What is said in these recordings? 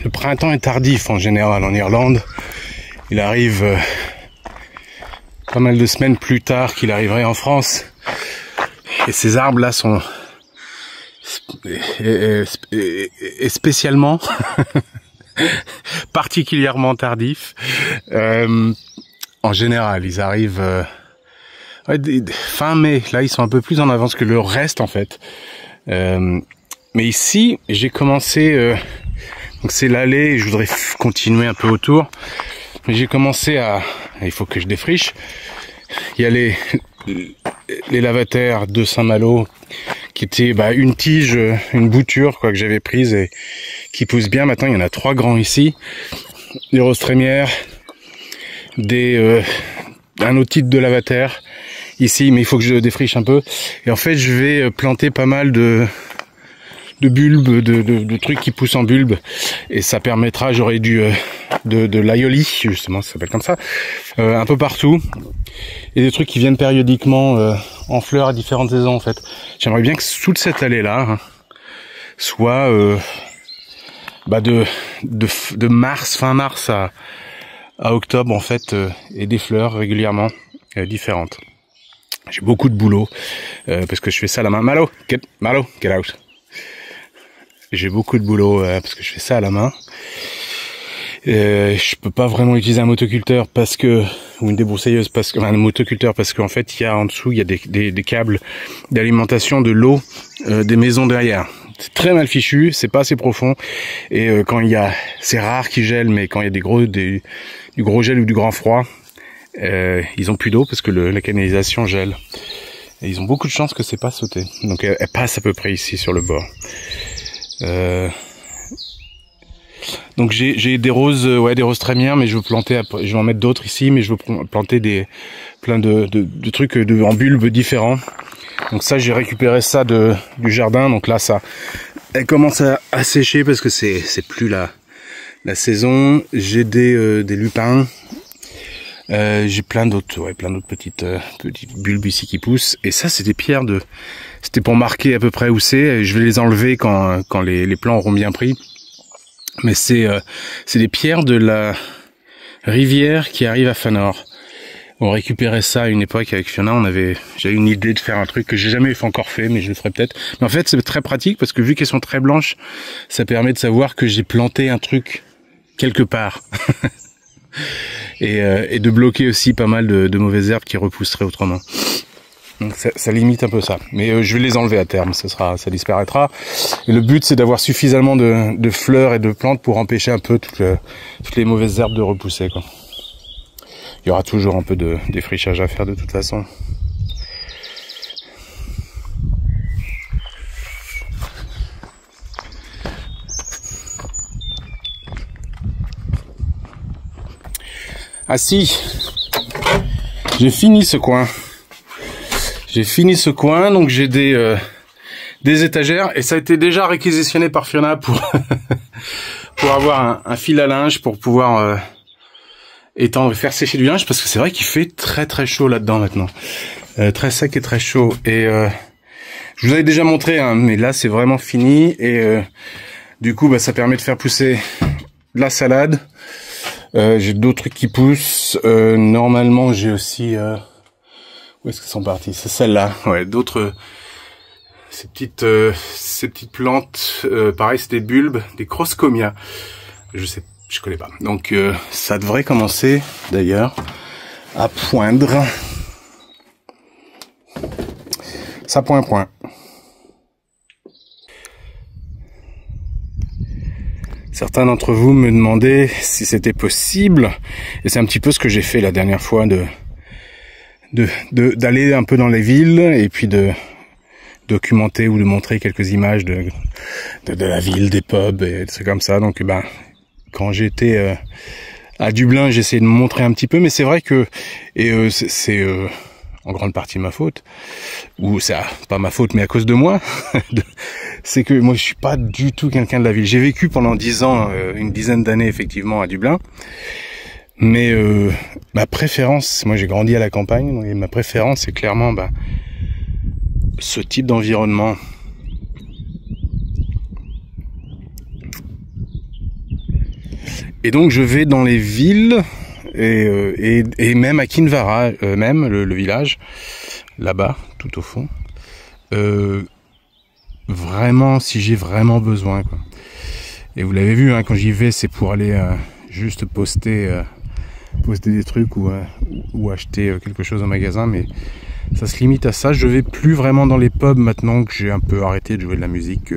le printemps est tardif en général en Irlande. Il arrive pas mal de semaines plus tard qu'il arriverait en France. Et ces arbres-là sont spécialement, particulièrement tardifs. En général, ils arrivent fin mai. Là, ils sont un peu plus en avance que le reste, en fait. Mais ici, j'ai commencé... donc c'est l'allée, je voudrais continuer un peu autour. Mais j'ai commencé à... Il faut que je défriche. Il y a les lavataires de Saint-Malo qui étaient une tige, une bouture quoi que j'avais prise et qui poussent bien. Maintenant, il y en a 3 grands ici. Des roses trémières, un autre type de lavataire ici, mais il faut que je défriche un peu. Et en fait, je vais planter pas mal de bulbes, de trucs qui poussent en bulbe, et ça permettra, j'aurai de l'aioli, justement, ça s'appelle comme ça, un peu partout, et des trucs qui viennent périodiquement en fleurs à différentes saisons en fait. J'aimerais bien que toute cette allée là soit de mars, fin mars à octobre en fait, et des fleurs régulièrement différentes. J'ai beaucoup de boulot parce que je fais ça à la main. Malo, get out. J'ai beaucoup de boulot parce que je fais ça à la main. Je peux pas vraiment utiliser un motoculteur ou une débroussailleuse un motoculteur parce qu'en fait il y a en dessous il y a des câbles d'alimentation de l'eau des maisons derrière. C'est très mal fichu, c'est pas assez profond et c'est rare qu'il gèle, mais quand il y a du gros gel ou du grand froid, ils ont plus d'eau parce que la canalisation gèle. Et ils ont beaucoup de chance que c'est pas sauté. Donc elle passe à peu près ici sur le bord. Donc j'ai des roses, des roses trémières, mais je veux planter, je vais en mettre d'autres ici, mais je veux planter plein de trucs en bulbes différents. Donc ça, j'ai récupéré ça du jardin. Donc là, elle commence à sécher parce que c'est plus la saison. J'ai des lupins. J'ai plein d'autres petites bulbes ici qui poussent. Et ça, c'est des pierres c'était pour marquer à peu près où c'est. Je vais les enlever quand les plants auront bien pris. Mais c'est des pierres de la rivière qui arrive à Fanor. On récupérait ça à une époque avec Fiona. J'avais une idée de faire un truc que j'ai jamais encore fait, mais je le ferai peut-être. Mais en fait, c'est très pratique parce que vu qu'elles sont très blanches, ça permet de savoir que j'ai planté un truc quelque part. Et de bloquer aussi pas mal de mauvaises herbes qui repousseraient autrement. Donc ça limite un peu ça. Mais je vais les enlever à terme, ça disparaîtra. Et le but, c'est d'avoir suffisamment de fleurs et de plantes pour empêcher un peu toutes les mauvaises herbes de repousser, quoi. Il y aura toujours un peu de défrichage à faire de toute façon. Ah si, j'ai fini ce coin. Donc j'ai des étagères et ça a été déjà réquisitionné par Fiona pour avoir un fil à linge pour pouvoir étendre et faire sécher du linge, parce que c'est vrai qu'il fait très très chaud là-dedans maintenant, très sec et très chaud. Et je vous avais déjà montré, hein, mais là c'est vraiment fini et du coup ça permet de faire pousser de la salade. J'ai d'autres trucs qui poussent. Normalement, j'ai aussi... où est-ce qu'elles sont parties? C'est celle-là. Ouais, d'autres... Ces petites plantes, pareil, c'est des bulbes, des Croscomia. Je connais pas. Donc, ça devrait commencer, d'ailleurs, à poindre. Ça point. Certains d'entre vous me demandaient si c'était possible, et c'est un petit peu ce que j'ai fait la dernière fois, d'aller un peu dans les villes et puis de documenter ou de montrer quelques images de la ville, des pubs et des trucs comme ça. Donc quand j'étais à Dublin, j'ai essayé de me montrer un petit peu, mais c'est vrai que c'est en grande partie ma faute, ou c'est pas ma faute mais à cause de moi. C'est que moi je suis pas du tout quelqu'un de la ville. J'ai vécu pendant 10 ans, une dizaine d'années effectivement à Dublin, mais ma préférence, moi j'ai grandi à la campagne, et ma préférence c'est clairement ce type d'environnement. Et donc je vais dans les villes et même à Kinvara, même le village, là-bas, tout au fond. Vraiment, si j'ai vraiment besoin, quoi. Et vous l'avez vu, hein, quand j'y vais, c'est pour aller juste poster des trucs ou acheter quelque chose au magasin, mais ça se limite à ça. Je vais plus vraiment dans les pubs maintenant que j'ai un peu arrêté de jouer de la musique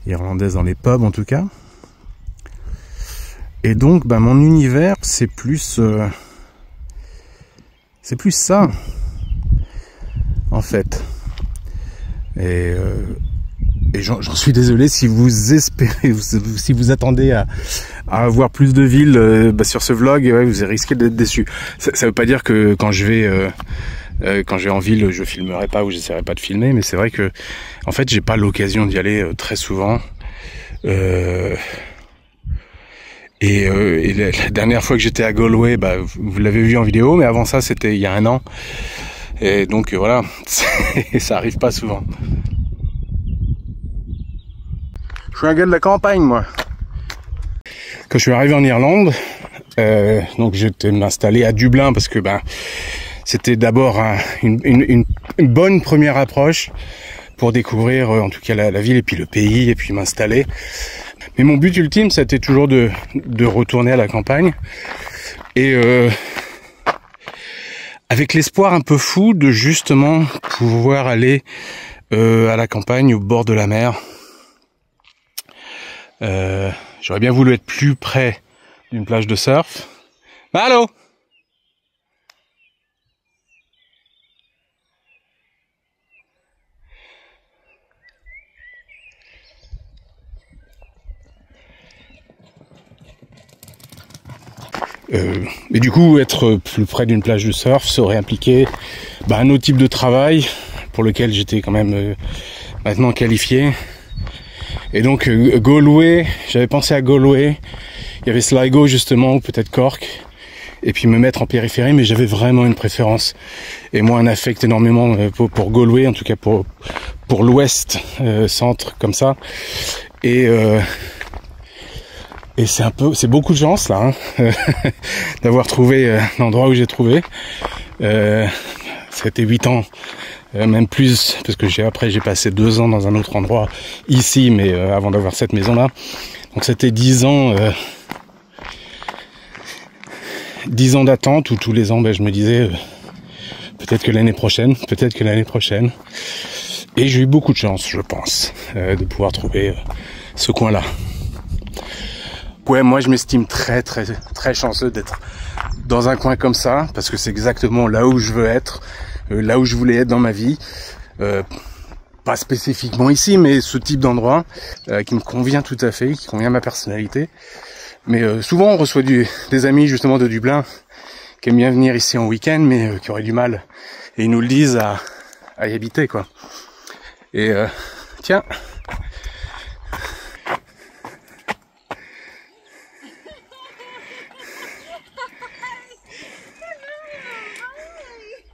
irlandaise dans les pubs en tout cas. Et donc mon univers c'est plus ça en fait. Et j'en suis désolé si vous espérez, si vous attendez à avoir plus de villes sur ce vlog, ouais, vous risquez d'être déçus. Ça veut pas dire que quand je vais en ville, je filmerai pas ou j'essaierai pas de filmer, mais c'est vrai que en fait j'ai pas l'occasion d'y aller très souvent. Et la dernière fois que j'étais à Galway, vous l'avez vu en vidéo, mais avant ça c'était il y a 1 an. Et donc voilà, ça arrive pas souvent. Je suis un gars de la campagne, moi. Quand je suis arrivé en Irlande, donc j'étais m'installer à Dublin parce que c'était d'abord une bonne première approche pour découvrir en tout cas la ville et puis le pays et puis m'installer. Mais mon but ultime, c'était toujours de retourner à la campagne et avec l'espoir un peu fou de justement pouvoir aller à la campagne au bord de la mer. J'aurais bien voulu être plus près d'une plage de surf. Allô ? Et du coup, être plus près d'une plage de surf, ça aurait impliqué un autre type de travail pour lequel j'étais quand même maintenant qualifié. Et donc Galway, j'avais pensé à Galway, il y avait Sligo justement, ou peut-être Cork, et puis me mettre en périphérie, mais j'avais vraiment une préférence et moi un affect énormément pour Galway, en tout cas pour l'ouest, centre comme ça. Et c'est beaucoup de chance là, hein, d'avoir trouvé l'endroit où j'ai trouvé. C'était 8 ans, même plus, parce que j'ai passé 2 ans dans un autre endroit ici, mais avant d'avoir cette maison là. Donc c'était 10 ans, 10 ans d'attente où tous les ans, je me disais peut-être que l'année prochaine. Et j'ai eu beaucoup de chance, je pense, de pouvoir trouver ce coin-là. Ouais, moi je m'estime très très très chanceux d'être dans un coin comme ça, parce que c'est exactement là où je veux être, là où je voulais être dans ma vie. Pas spécifiquement ici, mais ce type d'endroit qui me convient tout à fait, qui convient à ma personnalité. Mais souvent on reçoit des amis justement de Dublin qui aiment bien venir ici en week-end, mais qui auraient du mal, et ils nous le disent, à y habiter, quoi. Et tiens.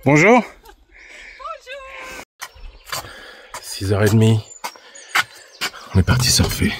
Bonjour. 6h30. On est parti surfer.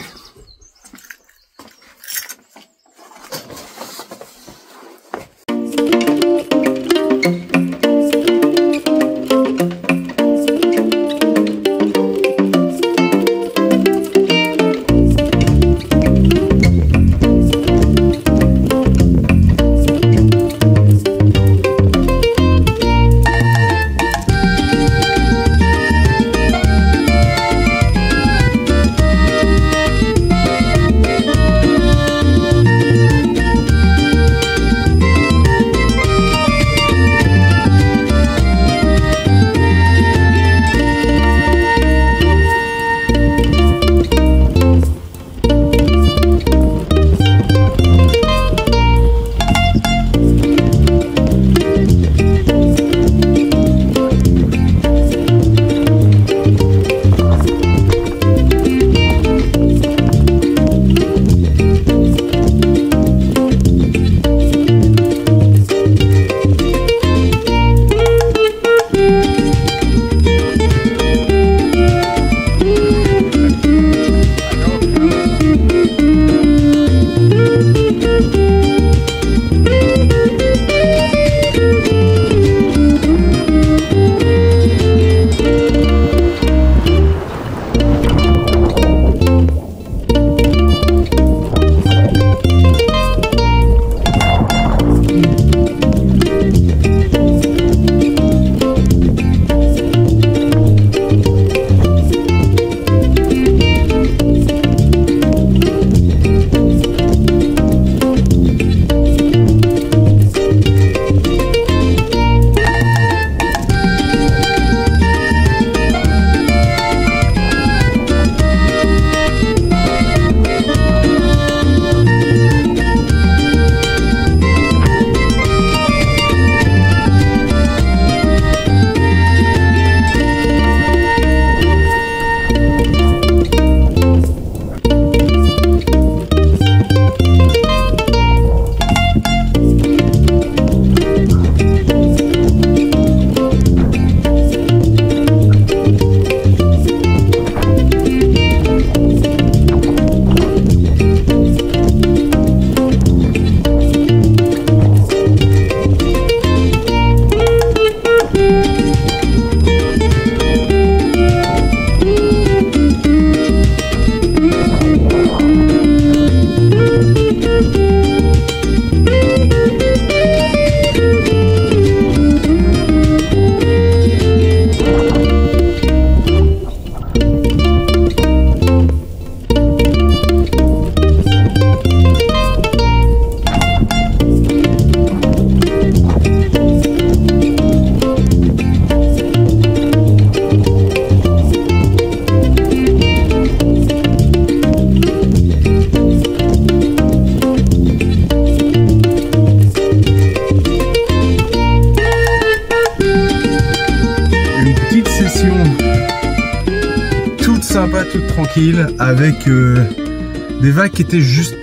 toute tranquille avec des vagues qui étaient juste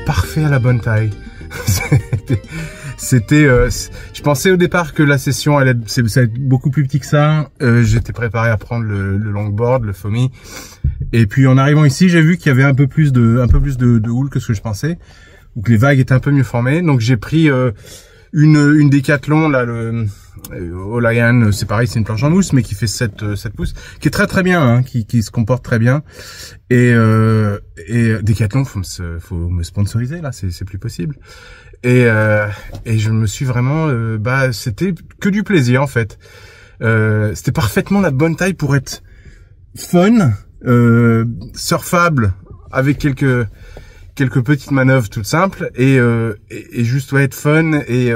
parfaits à la bonne taille. C'était, je pensais au départ que la session allait être beaucoup plus petit que ça. J'étais préparé à prendre le longboard, le foamy. Et puis en arrivant ici, j'ai vu qu'il y avait un peu plus de houle que ce que je pensais, ou que les vagues étaient un peu mieux formées. Donc j'ai pris une Decathlon là, le Olian, c'est pareil, c'est une planche en mousse, mais qui fait 7 pouces, qui est très bien, hein, qui se comporte très bien. Et Decathlon, faut me sponsoriser là, c'est plus possible. Et je me suis vraiment, c'était que du plaisir en fait. C'était parfaitement la bonne taille pour être fun, surfable avec quelques petites manœuvres toutes simples et juste être fun et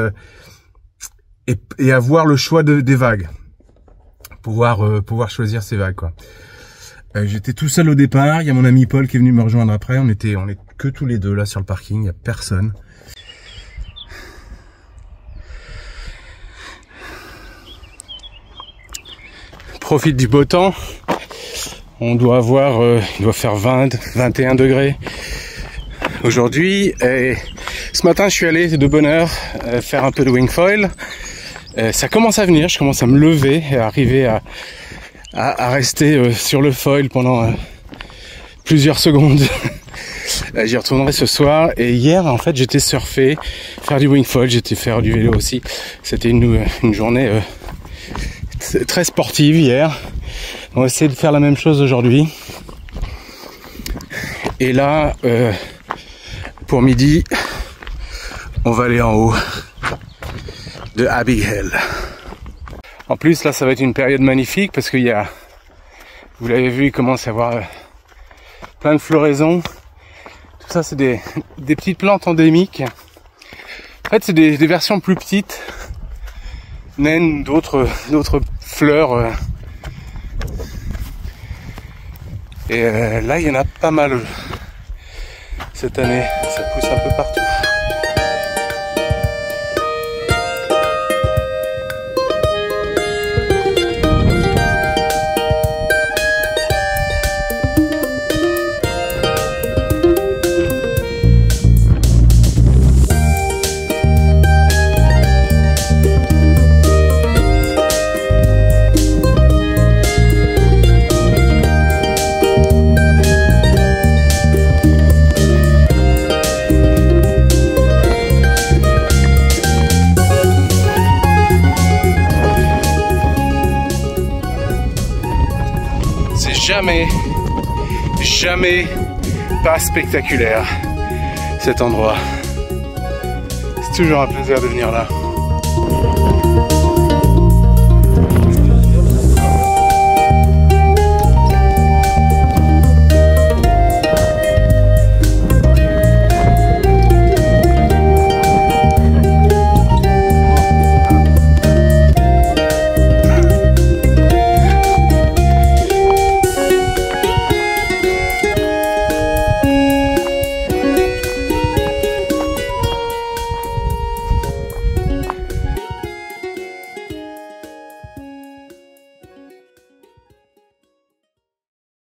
avoir le choix des vagues, pouvoir choisir ces vagues quoi. J'étais tout seul au départ, il y a mon ami Paul qui est venu me rejoindre après, on est que tous les deux là sur le parking, il y a personne. Profite du beau temps. On doit avoir, il doit faire 21 degrés aujourd'hui. Et ce matin, je suis allé de bonne heure faire un peu de wingfoil. Ça commence à venir, je commence à me lever et à arriver à rester sur le foil pendant plusieurs secondes. J'y retournerai ce soir. Et hier, en fait, j'étais surfer, faire du wingfoil, j'étais faire du vélo aussi. C'était une journée très sportive hier. On va essayer de faire la même chose aujourd'hui. Et là, pour midi, on va aller en haut de Abbey Hill. En plus, là, ça va être une période magnifique parce qu'il y a, vous l'avez vu, il commence à y avoir plein de floraisons. Tout ça, c'est des petites plantes endémiques. En fait, c'est des versions plus petites, naines d'autres fleurs. Et là, il y en a pas mal cette année. Ça pousse un peu partout. Jamais pas spectaculaire cet endroit. C'est toujours un plaisir de venir là.